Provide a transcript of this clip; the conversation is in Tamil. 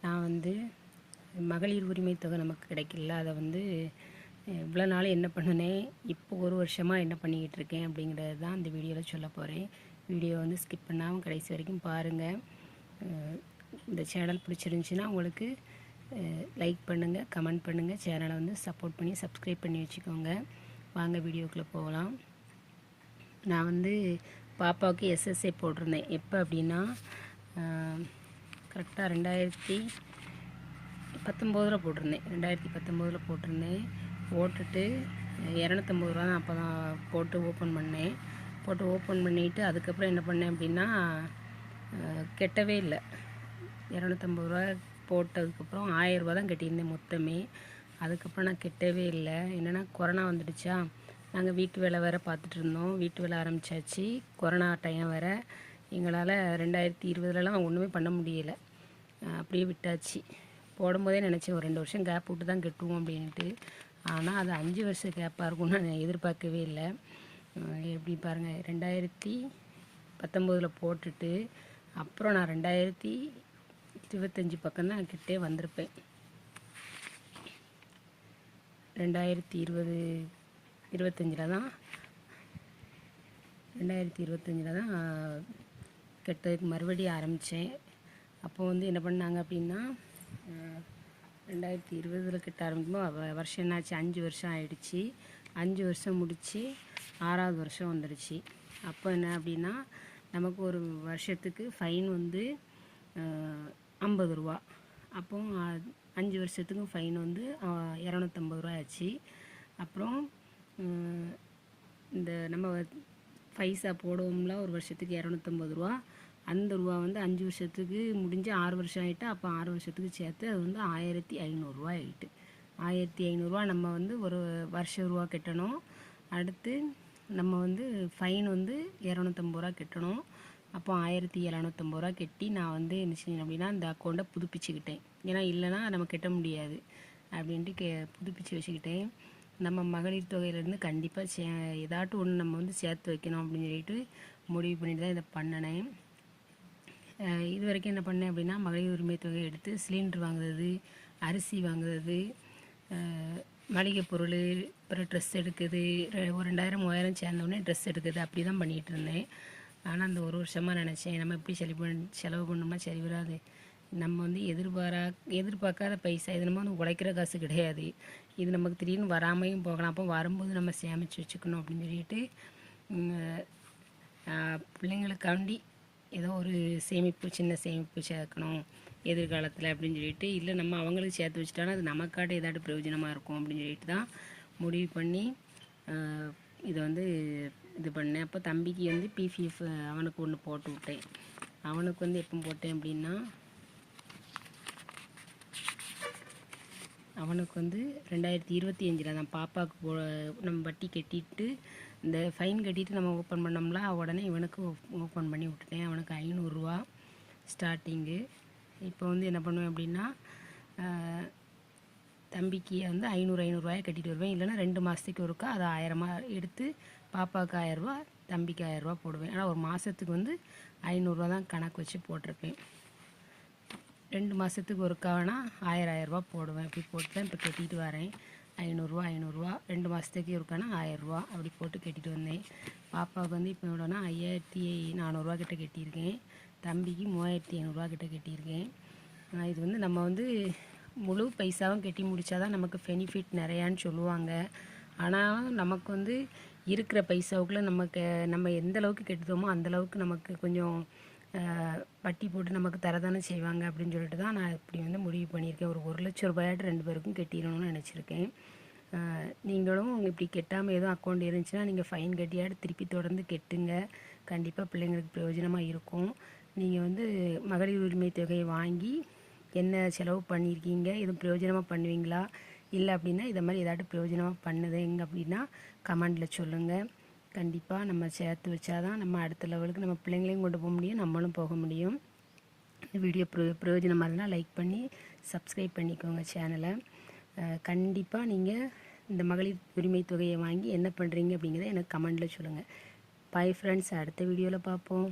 நான் வந்து மகளிர் உரிமை தொகை நமக்கு கிடைக்கல. அதை வந்து இவ்வளோ நாள் என்ன பண்ணினேன், இப்போ ஒரு வருஷமாக என்ன பண்ணிக்கிட்டு இருக்கேன் அப்படிங்கிறது தான் இந்த வீடியோவில் சொல்ல போகிறேன். வீடியோ வந்து ஸ்கிப் பண்ணாமல் கடைசி வரைக்கும் பாருங்கள். இந்த சேனல் பிடிச்சிருந்துச்சின்னா உங்களுக்கு லைக் பண்ணுங்கள், கமெண்ட் பண்ணுங்கள், சேனலை வந்து சப்போர்ட் பண்ணி சப்ஸ்கிரைப் பண்ணி வச்சுக்கோங்க. வாங்க வீடியோக்குள்ளே போகலாம். நான் வந்து பாப்பாவுக்கு எஸ்எஸ்ஏ போட்டிருந்தேன். எப்போ அப்படின்னா கரெக்டாக 2019 போட்டிருந்தேன். 2019 போட்டிருந்தேன். போட்டுட்டு 250 ரூபா தான் அப்போ தான் போட்டு ஓப்பன் பண்ணேன். போட்டு ஓப்பன் பண்ணிவிட்டு அதுக்கப்புறம் என்ன பண்ணேன் அப்படின்னா கெட்டவே இல்லை. 250 ரூபா போட்டதுக்கப்புறம் 1000 ரூபா தான் கட்டியிருந்தேன் மொத்தமே. அதுக்கப்புறம் நான் கெட்டவே இல்லை. என்னென்னா கொரோனா வந்துடுச்சா, நாங்கள் வீட்டு வேலை வேறு பார்த்துட்டு இருந்தோம். வீட்டு வேலை ஆரம்பித்தாச்சு. கொரோனா டைம் வேறு. எங்களால் 2020லலாம் ஒன்றுமே பண்ண முடியலை. அப்படியே விட்டாச்சு. போடும்போதே நினச்சேன் ஒரு 2 வருஷம் கேப் விட்டு தான் கட்டுவோம் அப்படின்ட்டு. ஆனால் அது 5 வருஷம் கேப்பாக இருக்கும்னு நான் எதிர்பார்க்கவே இல்லை. எப்படி பாருங்கள், 2019 போட்டுட்டு அப்புறம் நான் 2025 பக்கம்தான் கிட்டே வந்திருப்பேன். 2025 தான் கெட்டதுக்கு மறுபடியும் ஆரம்பித்தேன். அப்போ வந்து என்ன பண்ணாங்க அப்படின்னா 2020 கிட்ட ஆரம்பிக்கும்போது வருஷம் என்னாச்சு, 5 வருஷம் ஆயிடுச்சு. 5 வருஷம் முடித்து 6வது வருஷம் வந்துடுச்சு. அப்போ என்ன அப்படின்னா நமக்கு ஒரு வருஷத்துக்கு ஃபைன் வந்து 50 ரூபா. அப்போ 5 வருஷத்துக்கும் ஃபைன் வந்து 250 ரூபா ஆச்சு. அப்புறம் இந்த நம்ம பைசா போடுவோம்ல ஒரு வருஷத்துக்கு 250 ரூபா, அந்த ரூபா வந்து 5 வருஷத்துக்கு முடிஞ்சு 6 வருஷம் ஆகிட்டு. அப்போ 6 வருஷத்துக்கு சேர்த்து அது வந்து 1500 ரூபா ஆகிட்டு. 1500 ரூபா நம்ம வந்து ஒரு வருஷ ரூபா கட்டணும். அடுத்து நம்ம வந்து ஃபைன் வந்து 250 ரூபா கட்டணும். அப்போ 1750 ரூபா கட்டி நான் வந்து என்ன செஞ்சேன் அப்படின்னா இந்த அக்கௌண்ட்டை புதுப்பிச்சுக்கிட்டேன். ஏன்னா இல்லைனா நம்ம கட்ட முடியாது அப்படின்ட்டு புதுப்பிச்சு வச்சுக்கிட்டேன். நம்ம மகளிர் தொகையிலேருந்து கண்டிப்பாக ஏதாட்டும் ஒன்று நம்ம வந்து சேர்த்து வைக்கணும் அப்படின்னு சொல்லிட்டு முடிவு பண்ணிட்டு தான் இதை பண்ணினேன். இது வரைக்கும் என்ன பண்ணேன் அப்படின்னா மகளிர் உரிமை தொகை எடுத்து சிலிண்டர் வாங்குறது, அரிசி வாங்குறது, மளிகை பொருள், அப்புறம் ட்ரெஸ் எடுக்குது, ஒரு 2000 3000 சேர்ந்தோடனே ட்ரெஸ் எடுக்குது, அப்படி தான் பண்ணிகிட்டு இருந்தேன். ஆனால் அந்த ஒரு வருஷமாக நினச்சேன் நம்ம எப்படி செலவு பண்ணோம்னா சரி வராது. நம்ம வந்து எதிர்பார்க்காத பைசா, இது நம்ம வந்து உழைக்கிற காசு கிடையாது. இது நமக்கு திடீர்னு வராமையும் போகலாம். அப்போ வரும்போது நம்ம சேமித்து வச்சுக்கணும் அப்படின்னு சொல்லிட்டு பிள்ளைங்களுக்காண்டி ஏதோ ஒரு சின்ன சேமிப்பு சேர்க்கணும் எதிர்காலத்தில் அப்படின்னு சொல்லிட்டு, இல்லை நம்ம அவங்களுக்கு சேர்த்து வச்சுட்டாலும் அது நமக்காட்ட ஏதாட்டும் பிரயோஜனமாக இருக்கும் அப்படின்னு சொல்லிட்டு தான் முடிவு பண்ணி இதை வந்து இது பண்ணேன். அப்போ தம்பிக்கு வந்து பிபிஎஃப் அவனுக்கு ஒன்று போட்டு விட்டேன். அவனுக்கு வந்து எப்போ போட்டேன் அப்படின்னா அவனுக்கு வந்து 2025 தான் பாப்பாவுக்கு நம்ம வட்டி கட்டிட்டு இந்த ஃபைன் கட்டிட்டு நம்ம ஓப்பன் பண்ணோம்ல, உடனே இவனுக்கு ஓப்பன் பண்ணி விட்டுட்டேன். அவனுக்கு 500 ரூபா ஸ்டார்டிங்கு. இப்போ வந்து என்ன பண்ணுவேன் அப்படின்னா தம்பிக்கு வந்து 500 ரூபாயை கட்டிட்டு வருவேன். இல்லைன்னா 2 மாதத்துக்கு ஒருக்கா அதை 1000 எடுத்து பாப்பாவுக்கு 1000 ரூபா, தம்பிக்கு 1000 ரூபா போடுவேன். ஆனால் ஒரு மாதத்துக்கு வந்து 500 ரூபா தான் கணக்கு வச்சு போட்டிருப்பேன். 2 மாதத்துக்கு ஒருக்கானா 1000 ரூபா போடுவேன். இப்படி போட்டு தான் இப்போ கட்டிட்டு வரேன். 500 ரூபா 2 மாதத்துக்கு ஒருக்கானா 1000 ரூபா அப்படி போட்டு கட்டிட்டு வந்தேன். பாப்பாவுக்கு வந்து இப்போ எவ்வளோனா 5400 ரூபா கிட்ட கட்டியிருக்கேன். தம்பிக்கு 3500 ரூபா கிட்ட கட்டியிருக்கேன். இது வந்து நம்ம வந்து முழு பைசாவும் கட்டி முடித்தா தான் நமக்கு பெனிஃபிட் நிறையான்னு சொல்லுவாங்க. ஆனால் நமக்கு வந்து இருக்கிற பைசாவுக்குள்ளே நம்ம எந்த அளவுக்கு கட்டுதோமோ அந்தளவுக்கு நமக்கு கொஞ்சம் வட்டி போட்டு நமக்கு தரதானே செய்வாங்க அப்படின்னு சொல்லிட்டு தான் நான் இப்படி வந்து முடிவு பண்ணியிருக்கேன். ஒரு 1,00,000 ரூபாயாட்டு 2 பேருக்கும் கட்டிடணும்னு நினச்சிருக்கேன். நீங்களும் இப்படி கெட்டாமல் எதுவும் அக்கௌண்ட் இருந்துச்சுன்னா நீங்கள் ஃபைன் கட்டியாட்டு திருப்பி தொடர்ந்து கெட்டுங்க. கண்டிப்பாக பிள்ளைங்களுக்கு பிரயோஜனமாக இருக்கும். நீங்கள் வந்து மகளிர் உரிமை தொகையை வாங்கி என்ன செலவு பண்ணியிருக்கீங்க, எதுவும் பிரயோஜனமாக பண்ணுவீங்களா, இல்லை அப்படின்னா இதை மாதிரி ஏதாட்டும் பிரயோஜனமாக பண்ணுதுங்க அப்படின்னா கமெண்டில் சொல்லுங்கள். கண்டிப்பாக நம்ம சேர்த்து வச்சாதான் நம்ம அடுத்த லெவலுக்கு நம்ம பிள்ளைங்களையும் கொண்டு போக முடியும், நம்மளும் போக முடியும். இந்த வீடியோ பிரயோஜனமாக இருந்தால் லைக் பண்ணி சப்ஸ்கிரைப் பண்ணிக்கோங்க சேனலை. கண்டிப்பாக நீங்கள் இந்த மகளிர் உரிமை தொகையை வாங்கி என்ன பண்ணுறீங்க அப்படிங்கிறத எனக்கு கமெண்டில் சொல்லுங்கள். பை ஃப்ரெண்ட்ஸ், அடுத்த வீடியோவில் பார்ப்போம்.